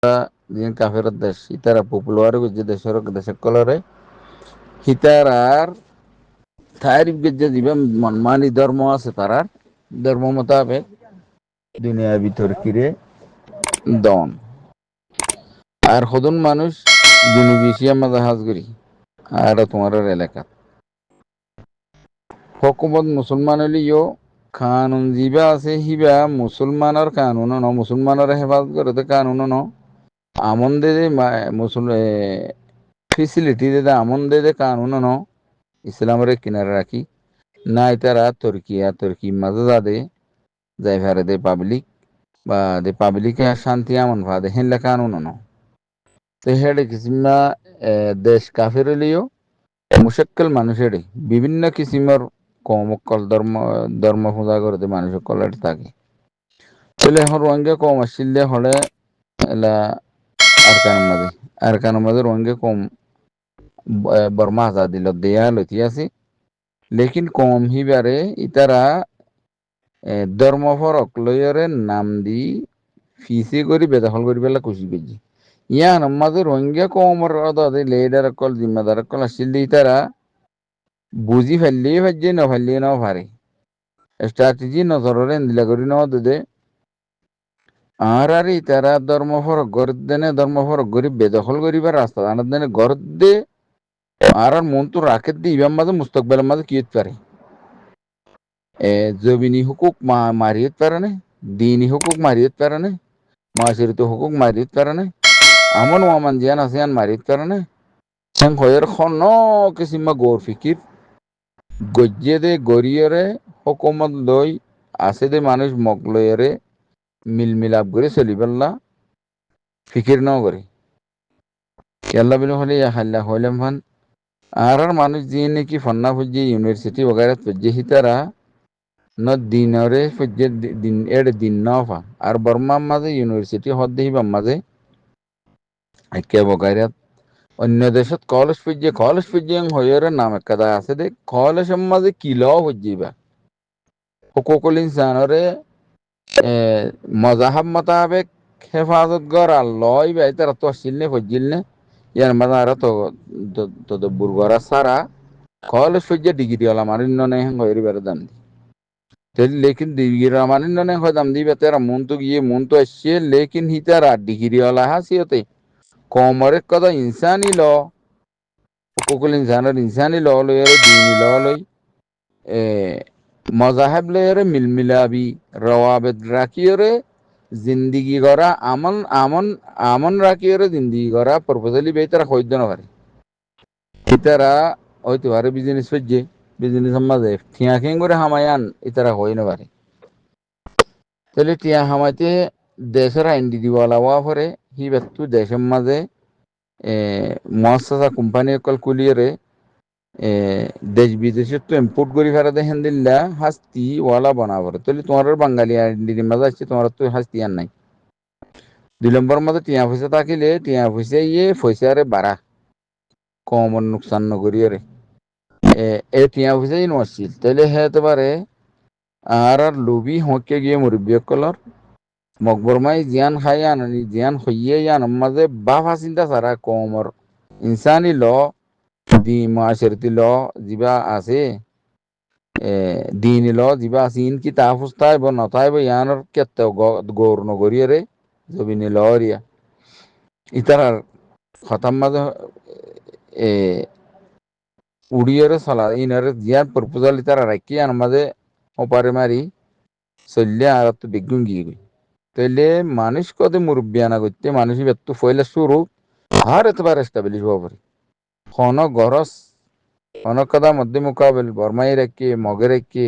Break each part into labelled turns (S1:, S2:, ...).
S1: দিন কাফের দেশ ইতারা পপুলার যে দেশের দেশের কলরে হিতারার তারিফ গজ্জে দিবে মানি ধর্ম আছে তারার ধর্ম মোতাবেক দুনিয়ার ভিতর কিরে দন আর হদন মানুষ জুনুবি এশিয়া মাঝে হাজ করি আর তোমার এলাকা হকুমত মুসলমান হলিও কানুন জিবা আছে হিবা মুসলমানের কানুন ন মুসলমানের হেফাজত করতে কানুন ন আমন দে মুসল ফেসিলিটি দে আমন দে কানুন ন ইসলামের কিনারে রাখি না তারা তুর্কি মাঝে যাদে যাই ভারে দে পাবলিক বা দে পাবলিকে শান্তি আমন ভাদে হেনলে কানুন ন তো হেডে কিসিমা দেশ কাফের হলিও মুশাক্কল মানুষের বিভিন্ন কিসিমের কমকল ধর্ম পূজা করতে মানুষ কলের থাকে তাহলে এখন রোহিঙ্গা কম আসলে হলে এলা আরকানের মাঝে রোহিঙ্গা কম বর্মা আজাদি দেয়া লতি আছে লেকিন কম হিবারে ইতারা ধর্ম ফরক লয়রে নাম দি ফিসি করি বেদখল করি পেলা খুশি করছি ইয়ান মাঝে রোহিঙ্গা কমর লেডার অকল জিম্মাদার অকল আসলে ইতারা বুঝি ফেললেই ভাজ্যে ন ফেললে নাও পারে স্ট্র্যাটেজি নজরে দিলা করি ন দে আর তারা ধর্ম ফরক গরিব দেনে ধর্ম ফরক গরিব বেদখল করিবার রাস্তা আনার দেনে গরদ দে আর মন তো রাখে দি ইবার মাঝে মুস্তকবেলের মাঝে কি পারে জমিনি হুকুক মারিয়ে পারে না দিনী হুকুক মারিয়ে পারে না মাসিরিত হুকুক মারিয়ে পারে না আমন ওয়ামান জিয়ান আসিয়ান মারিয়ে পারে না সেন হয়ের খন কিসিমা গৌর ফিকির গজ্জে দে গরিয়রে হুকুমত লই আছে দে মানুষ মগ লয়রে মিলাপ করে চলি পেল্লা ফিকির ন করে কেল্লা বিল হলে হাল্লা হইলাম ফান আর মানুষ যে নাকি ফন্না ফুজি ইউনিভার্সিটি বগাইরা ফুজি হিতারা ন দিনরে ফুজি দিন দিন নফা আর বর্মার মাঝে ইউনিভার্সিটি হদ দেহিবার মাঝে একে বগাইরা অন্য দেশত কলেজ ফুজি হইরে নাম একাদা আছে দে কলেজের মাঝে কিলো ফুজিবা হুকুকুল ইনসানরে মজাহাব মোতাবেক হেফাজত গড়া লয় বা তারা তো আসছিল নে ফজিল নে ইয়ার মাঝে আর তো বুরগরা সারা কলেজ ফজিয়া ডিগ্রি ওলা মানিন্য নেই হইরি বেড়ে দাম দি লেকিন ডিগ্রি মানিন্য নেই হয় দাম দিবে তারা মন তো আসছে লেকিন হি তারা ডিগ্রি ওলা হাসিয়তে কমরে কথা ইনসানি ল হুকুকুল ইনসানি ল লই দিনী ল লই মজাহেব লয়রে মিলমিলাবি রওয়াবেদ রাখিয়রে জিন্দিগি গড়া আমন আমন আমন রাখিয়রে জিন্দিগি গড়া প্রপোজালি বেতারা হইদ নপারে ইতারা হয়তো আরে বিজনেস হচ্ছে বিজনেস মাঝে ঠিয়া খেং করে হামায়ান ইতারা হই নপারে তাহলে টিয়া হামাইতে দেশের আইন দিদিওয়ালা হওয়া পরে হি ব্যক্তি দেশের মাঝে মহাসাসা কোম্পানি অকল কুলিয়রে দেশ বিদেশে তো ইম্পোর্ট করি ফেরা দেখেন দিল্লা হাস্তি ওয়ালা বানাবার তাহলে তোমার বাঙালি আইডেন্টিটির মাঝে আসছে তোমার তো হাস্তি আর নাই 2 নম্বর মাঝে টিয়া পয়সা থাকিলে টিয়া পয়সা পয়সারে বাড়া কম নোকসান নকরি রে টিয়া পয়সাই নছিল তাহলে হতে পারে আর লোভি হকে গিয়ে মুরব্বী কলর মকবরমাই জিয়ান খাই আনি জিয়ান হইয়ে আন মাঝে বাফা চিন্তা সারা কমর ইনসানি ল দি মাশরতি ল যিবা আছে দিন ল যিবা আছে ইন কি তাহফুজ তাইব নতাইব ইয়ানোর কেতে গৌর নগরিয়ে রে জবিনি লরিয়া ইতারার খতাম মাঝে উড়িয়ে চলা ইনারে জিয়ান প্রপোজাল ইতারা রাখি আন মাঝে ওপারে মারি চললে আর তো বেগুন গিয়ে গই তাইলে মানুষ কদে মুরব্বী আনা করতে মানুষ ব্যক্ত ফইলে শুরু আর এতবার এস্টাবলিশ হওয়া পারে খন গরস অনকদা মধ্যে মোকাবেল বর্মাই রাখি মগে রাখি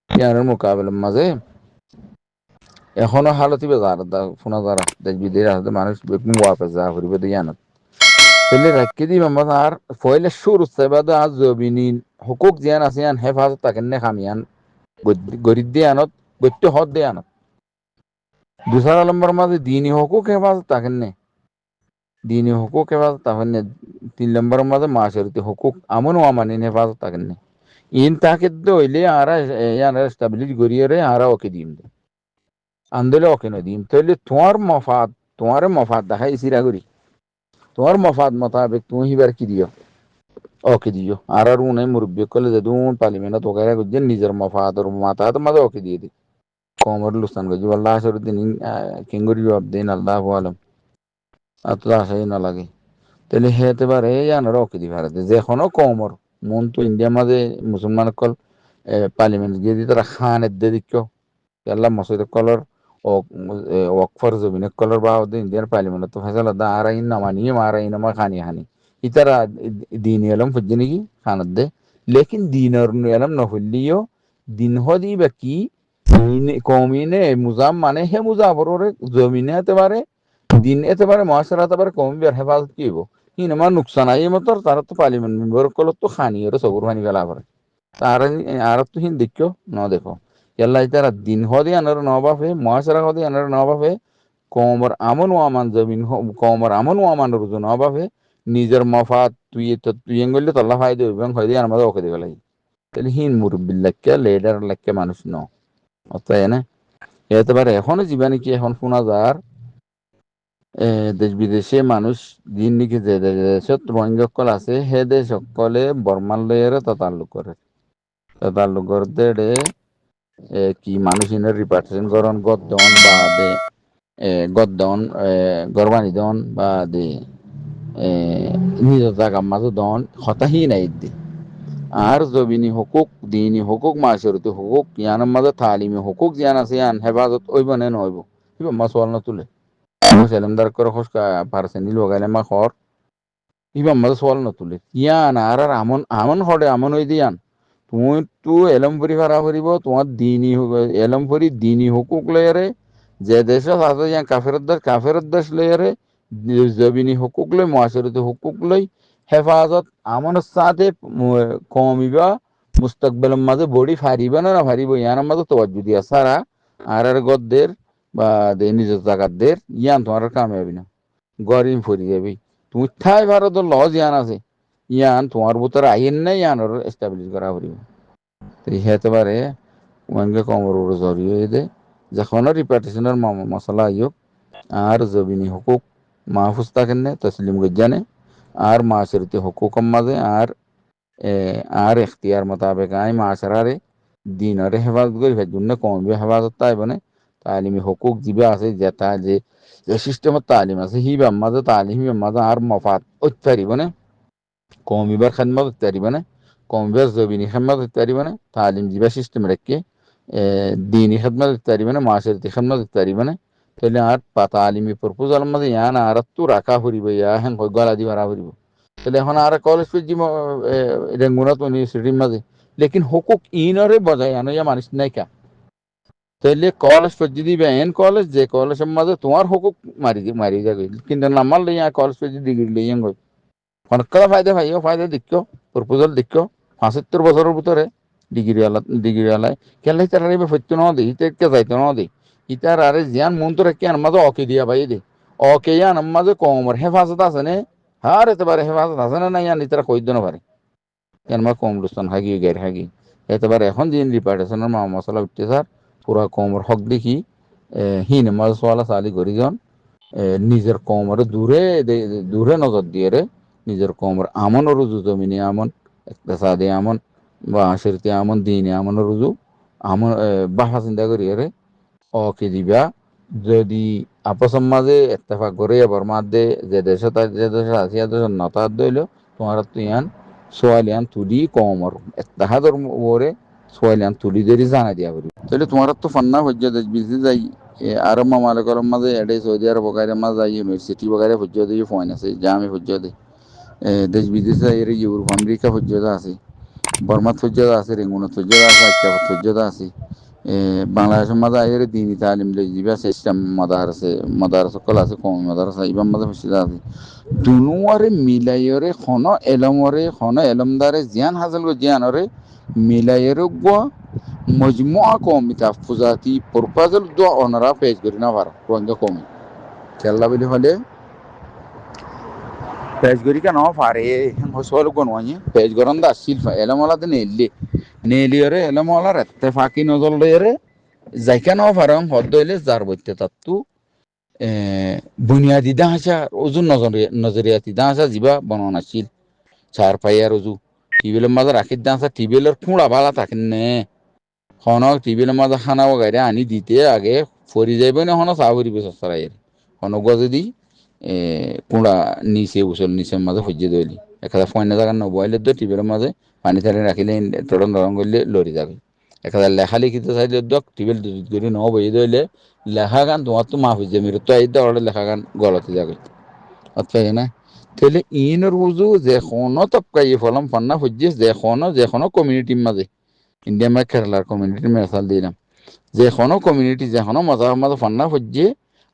S1: ইয়ানের মোকাবেলের মাঝে এখনো হালতি বেজার শোনা যারা দেশ বিদেশ আসতে মানুষ বেগুন ওয়াপে যা করিবে ইয়ানত তাহলে রাখি দিবে মাঝে আর ফইলে শুরু সেবাদে আজ জবিনী হুকুক জিয়ান আছে ইয়ান হেফাজত তাকেন নে খামিয়ান গরিব দিয়ে আনত গত্য হদ দিয়ে আনত 2 নম্বর মাঝে দিনী হুকুক হেফাজত তাকেন নে দিনী হুকুক হেফাজত তাকেন নে 3 নম্বরের মাঝে মাশরতি হুকুক আমন ওয়ামানি হেফাজত তাকেন নে ইন তাকে দইলে আরা ইয়ান এস্টাবলিশ গরিয়ে রে আরা ওকে দিম আন্দোলে ওকে ন দিম তাহলে তোমার মফাদ তোমারে মফাদ দেখাই সিরা করি তোমার মফাদ মোতাবেক তুমি হিবার কি দিও ওকে দিও আর উনি মুরব্বী করলে যে দুন পার্লিমেন্ট তোকে করছেন নিজের মফাদর মাথা তো মাঝে ওকে দিয়ে দি কমর লুস্তান করছি আল্লাহ আসরুদ্দিন কিঙ্গুরি জবাব দিন আল্লাহ আলম আর তো আশাই না লাগে তাহলে হেতে পারে জানার ওকে দি ভারতে যে এখনো কমর মন তো ইন্ডিয়ার মাঝে মুসলমান কল পার্লিমেন্ট গিয়ে দি তারা খানের দে দিক ಎಲ್ಲ ಮಸೂದೆ ಕಲರ್ ವಕ್ಫರ್ ಜಮೀನ್ ಕಲರ್ ಬಾವದು ಇಂಡಿಯನ್ ಪಾರ್ಲಿಮೆಂಟ್ তো ফেসালা দা আর ইন নামানি মারা ইন মা খানি খানি ইতারা দিন এলম ফুজনিকি খানাত দে লেকিন দিনর এলম নহলিও দিন হদি বাকি কমিনে মুজাম মানে হে মুজাবরে জমিনে হতে পারে দিন এতে পারে মহাসরা হতে পারে কমি বের হেফাজত কি হইব হিন আমার নুকসান আই মতর তারা তো পার্লিমেন্ট মেম্বার কল তো খানি ওরে সবুর খানি বেলা করে তার আর তো হিন দেখো ন দেখো yalla itara din hodi anar nawafe muasara hodi anar nawafe komar amon waman zamin komar amon waman ruju nawafe nijar mafat তুই এঙ্গলে তল্লা ফাইদে এবং হইদি আমাদের ওকে দিবে লাগি তাহলে হিন মুরব্বির লাক্কে লিডার লাক্কে মানুষ ন অতএব না এতে পারে এখনো জীবনে কি এখন শোনা যার দেশ বিদেশে মানুষ দিন নাকি যে দেশত রোহিঙ্গা আছে হে দেশ সকলে বর্মাল লয়ের তাল্লুক করে তাল্লুক করতে কি মানুষ ইনের রিপার্টেশন করন গদ্দন বা দে গদ্দন গরবানি দন বা দে নিজ জায়গা মাঝে দন হতাহি নাই দে আর জবিনি হুকুক দিনী হুকুক মাসরতি হুকুক ইয়ানের মাঝে তালিমি হুকুক জিয়ান আছে ইয়ান হেফাজত ওইব নে নহইব কিবা মাসওয়াল না তুলে সেলেমদার করে খসকা পারসেনি লগাইলে মা খর কিবা মাঝে সওয়াল না তুলে ইয়ান আর আমন আমন হড়ে আমন ওই দিয়ান তুমি তো এলম ফরি ভাড়া ফুরিব তোমার দিনই এলম ফরি দিনই হুকুক লয়ারে যে দেশ আছে ইয়া কাফের দেশ লয়ারে জবিনি হুকুক লই মুআশারাতি হুকুক লই হেফাজত আমন সাথে কমিবা মুস্তাকবেলের মাঝে বডি ফারিবা না ফারিব ইয়ার মাঝে তওয়াজ্জু দিয়া সারা আর গদ্দের বা নিজের জাগাতদের ইয়ান তোমার কামে হবে না গরিম ফরি যাবি তুমি ঠাই ভারত লজ ইয়ান আছে ইয়ান তোমার ভিতরে আইন নাই ইয়ানোর এস্টাবলিশ করা ফুরিব হেতে পারে ওয়াঙ্গে কমর জরিয়ে দে যখন রিপার্টিশনের মশলা আইয়ক আর জবিনি হুকুক মাহফুজ থাকেন তসলিম গজ্জানে আর মাশরতি হুকুকম মাঝে আর এখতিয়ার মোতাবেক আই মাশরারে দিনরে হেফাজত করি ফেজুন কমবে হেফাজত তাই বনে তালিমি হুকুক জিবে আছে যেটা যে সিস্টেমত তালিম আছে হিবাম মাঝে তালিম হিবাম মাঝে আর মফাত অত্যারি বনে কমিবার খেদমত অত্যারি বনে কমবে জবিনি খেদমত অত্যারি বনে তালিম জিবা সিস্টেম রেখে দিনী খেদমত অত্যারি বনে মাশরতি খেদমত অত্যারি বনে তাহলে আর তালিমি প্রপোজাল মাঝে ইয়ান আর তো রাখা ফুরিব ইয়া হেন গলা দি মারা ফুরিব তাহলে এখন আর কলেজ পেজি রেঙ্গুনাত ইউনিভার্সিটির মাঝে লেকিন হুকুক ইনরে বজায় আনো ইয়া মানুষ নাই কা তাহলে কলেজ পেজি দিবে এন কলেজ যে কলেজের মাঝে তোমার হুকুক মারি যাবে কিন্তু নামার লইয়া কলেজ পেজি ডিগ্রি লইয়া গই অনেকটা ফায়দা দেখো প্রপোজাল দেখো ৭৫ বছরের ভিতরে ডিগ্রি আলায় কেলাই তার সত্য ন দে ইতে যাইতো ন দে ইতার আরে জিয়ান মন তো রেখে আন মাঝে অকে দিয়া ভাই দে অকে ইয়ান মাঝে কমর হেফাজত আছে নে হার এতে পারে হেফাজত আছে না ইয়ান ইতারা কই দিন পারে ইয়ান মা কম লুস্তান হাগি গের হাগি এতে পারে এখন দিন রিপার্টেশনের মা মশলা উঠতে স্যার পুরা কমর হক দেখি হিন মাঝে সোয়ালা সালি করি জন নিজের কমরে দূরে নজর দিয়ে রে নিজের কমর আমন রুজু জমিনে আমন ইকতিসাদে আমন বা আশিরতে আমন দিনে আমন রুজু আমন বাহা চিন্তা করি রে ওকে দিবা যদি আপসের মাঝে ইত্তেফাক করে এবার মাঝে যে দেশে আসিয়া দেশ নতার দইল তোমার তো ইয়ান সোয়ালিয়ান তুলি কমর ইত্তেহাদর ওরে সোয়ালিয়ান তুলি দেরি জানা দিয়া করি তাহলে তোমার তো ফান্না হজ্জা দেশ বিজি যাই আরব মামালিকর মাঝে এডে সৌদি আরব বগাইরে মাঝে যাই ইউনিভার্সিটি বগাইরে হজ্জা দিয়ে ফয়েন আছে জামি হজ্জা দে দেশ বিদেশে এর ইউরোপ আমেরিকা হজ্জা আছে বর্মাত হজ্জা আছে রেঙ্গুনাত হজ্জা আছে আচ্ছাবত হজ্জা আছে বাংলাদেশের মাঝে আইরে দিনী তালিম লই দিবা সিস্টেম মাদার সকল আছে কম মাদারসা ইবাম মাঝে হসিদা আছে দুনুয়ারে মিলাইরে খন এলমদারে জিয়ান হাসিল গো জিয়ানরে মিলাইরে গো মজমুআ কওমি তাহফুজাতি প্রপোজাল দো অনারা পেশ করি না পার রোহিঙ্গা কওমি খেলা বলি হলে পেশ করি কেন পারে হসল গো নয় পেশ গরন দা শিলফা এলমলাতে নেলিয়রে এলমলার ইত্তেফাকি নজর লয়রে যাইকা ন পারং হদ দইলে যার বইতে তাত্তু বুনিয়াদী ঢাঁচা ওজু নজরিয়াতি ঢাঁচা যিবা বনোৱা নাছিল চাৰ পায়াৰ ওজু টিবিলৰ মাজত ৰাখি ঢাঁচা টিবিলৰ খুঁড়া ভালা থাকে নে হনক টিবিলৰ মাজত খানা বগাইৰে আনি দিতে আগে ফৰি যাইব না হন চাহ ফুৰিব চৰাই হনগুৱা যদি কুঁড়া নিচে উচল নিচে মাজে সজ্জি দলি একেবাৰে ফইনা জাগাত নবহাইলে টিবিলৰ মাজে পানী চানী ৰাখিলে তৰং তৰং কৰিলে লৰি যাবে একেবাৰে লেখা লিখিত চাইলে দক টিবিল যদি নবহি দলে লেখা গান তোমারতো মাফ হয়ে যাবে তো এই দৌড়ে লেখা গান গলতে যাবে অর্থাৎ না তাহলে ইনের উজু যে কোনো তপকাই ফলম ফান্না হজ্জে যে কোনো কমিউনিটির মাঝে ইন্ডিয়া মা কেরালার কমিউনিটির মেসাল দিলাম যে কোনো কমিউনিটি যে কোনো মজার মাঝে ফান্না হজ্জে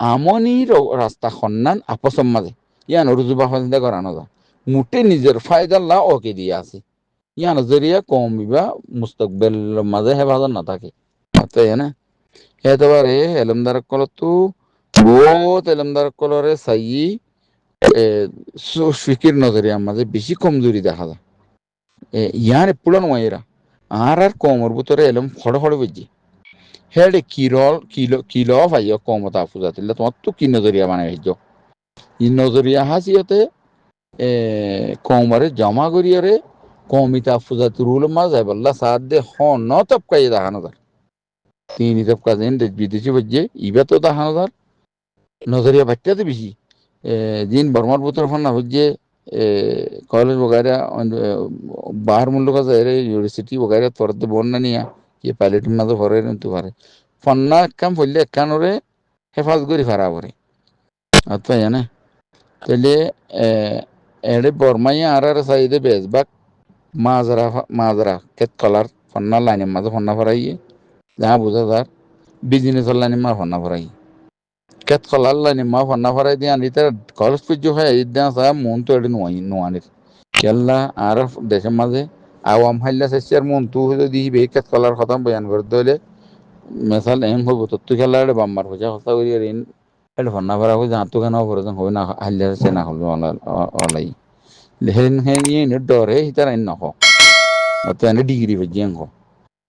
S1: আমনি রাস্তা সন্ধান আপসম মাঝে ইয়ান রুজু বা চিন্তা করানো যায় মুঠে নিজের ফায়দাল্লা ওকে দিয়ে আছে ইয়ান জরিয়া কমিবা মুস্তকবেল মাঝে হেফাজত না থাকে অর্থাৎ না এতবারে এলমদার কলতো বহুত এলমদার কলরে সাই ফিকির নজরিয়া মাঝে বেশি কমজোরি দেখা যায় ইয়ার পুরান ওয়াইরা আর কমর ভিতরে এলম ফড় ফড় বুঝছি হেডে কিলো ভাইয়া কমতা ফুজাতিলে তোমার তো কি নজরিয়া বানাই হইজ ই নজরিয়া হাসিয়তে কমরে জমা করিয়ারে কমিতা ফুজাতি রুল মাঝে বললা সাদ দে হন তপকাই দেখানো যায় তিনি তপকা যেন বিদেশি বুঝছে ইবা তো দেখানো যায় নজরিয়া বাচ্চাতে বেশি जिन बर्मार बुतर फन हुज्जे कॉलेज वगैरह बाहर मुल्क का ज़ाहिर यूनिवर्सिटी वगैरह तोरते बोलना नहीं है ये पायलट में तो फरे नहीं तुम्हारे फन्ना कम फुल्ले क्या नोरे हेफाजत करी खराब हो रही अच्छा है ना चलिए एडे बर्माया आरा रसाई दे बेजबाक माजरा केत कलर फन्ना लाइन में तो फन्ना फराइए जहाँ बुझा दार बिजनेस लाइन में फन्ना फराइए ket kolalla ni ma fanna farai dia ni ter kolos pijo hai idda sa mon to edin wani yalla araf deshe maze awam halla sesher mon tu ho di be ket kolar khatam bayan kar dole misal em ho to tu kala de bambar ho ja hosa uri rin el fanna fara ho ja tu kana ho ran ho na halla se na ho olai lehin he ni ne dore hitara in ho ata ne degree be jeng ho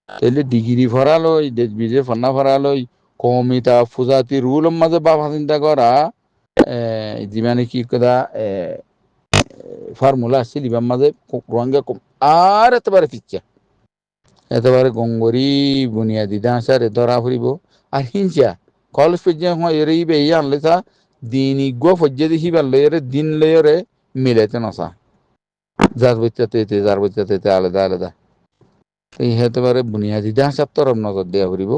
S1: tele degree fara lo de bije fanna fara lo কমিতা ফুজাতি রুল মাঝে বাবা চিন্তা করা যিমানে কি কদা formula আসছিল ইবার মাঝে রঙে কম আর এতবারে গঙ্গরি বুনিয়াদি দাঁচারে ধরা ফুরিব আর হিংসা কলেজ পর্যায়ে হয় এর ইবে ইয়ে আনলে তা দিন ইগো ফজ্জে দেখি পারলে এর দিন লেয়রে মিলাইতে নসা যার বচ্চাতে আলাদা আলাদা এই হেতেবারে বুনিয়াদি দাঁচার তরফ নজর দেওয়া ফুরিব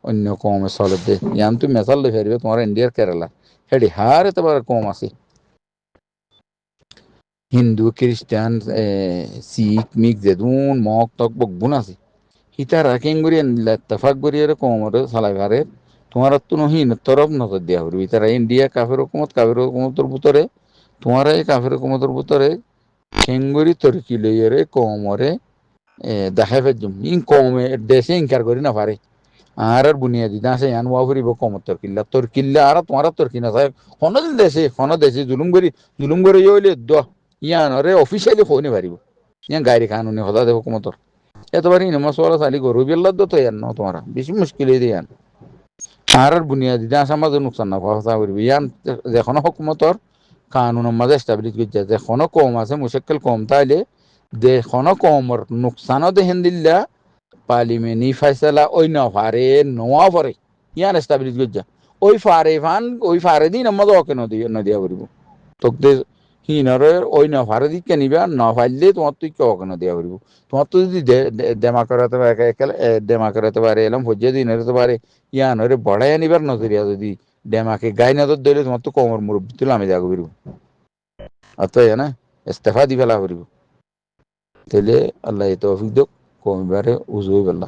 S1: অন্য কমে চলে দে ইয়ান তুমি মেসাল লৈ ফেরিবে তোমার ইন্ডিয়ার কেরালা হেডি হার এতবার কম আছে হিন্দু খ্রিস্টান শিখ মিক জেদুন মক তক বকবুন আছে হিতারা কেঙ্গুরি ইত্তেফাক করিয়ে কমরে সালাইভারে তোমার তো নহিন তরফ নজর দেওয়া হবে তারা ইন্ডিয়া কাফের হুকুমতর ভিতরে তোমার এই কাফের হুকুমতর ভিতরে কেঙ্গুরি তরকি লইয়ে কমরে দেখাই ফেজুম ইন কমে দেশে ইনকার করি না পারে আর বুনিয়াদি দাসে ইয়ান ওয়াফরিব কমত তরকিল্লা আর তোমার তরকি না সাহেব হন দেশে জুলুম করে ইয়ে দ ইয়ান রে অফিসিয়ালি ফোনে পারিব ইয়ান গাড়ি কানুনি হদা দেব কমতর এতবার ইন মশলা সালি গরু বিল্লাদ তো ইয়ান ন তোমার বেশি মুশকিল এই ইয়ান আর বুনিয়াদি দাস আমাদের নুকসান না কথা করিব ইয়ান যেখন হুকুমতর কানুনের মাঝে এস্টাবলিশ করছে যেখন কম আছে মুশকিল কম তাইলে যেখন কমর নুকসানও দেখেন দিল্লা পার্লিমেন্টি ফয়সালা ওই না পারে নোয়া পারে ইয়ান এস্টাবলিশ করছে ওই ফারে দিন আমাদের ওকে নদিয়া করিব তোকে হিনরে ওই না ফারে দিকে নিবা না পারলে তোমার তুই ওকে নদিয়া করিব তোমার তো যদি দেমা করাতে পারে দেমা করাতে পারে এলাম হজ্জে দিন হতে পারে ইয়ানরে বড়াই আনিবার নজরিয়া যদি ডেমাকে গাই নজর দিলে তোমার তো কমর মুরব্বী তুলে আমি যা করিব অত না ইস্তেফা দি ফেলা করিব তাহলে আল্লাহ তৌফিক দিক কমিবারে উজুই বললা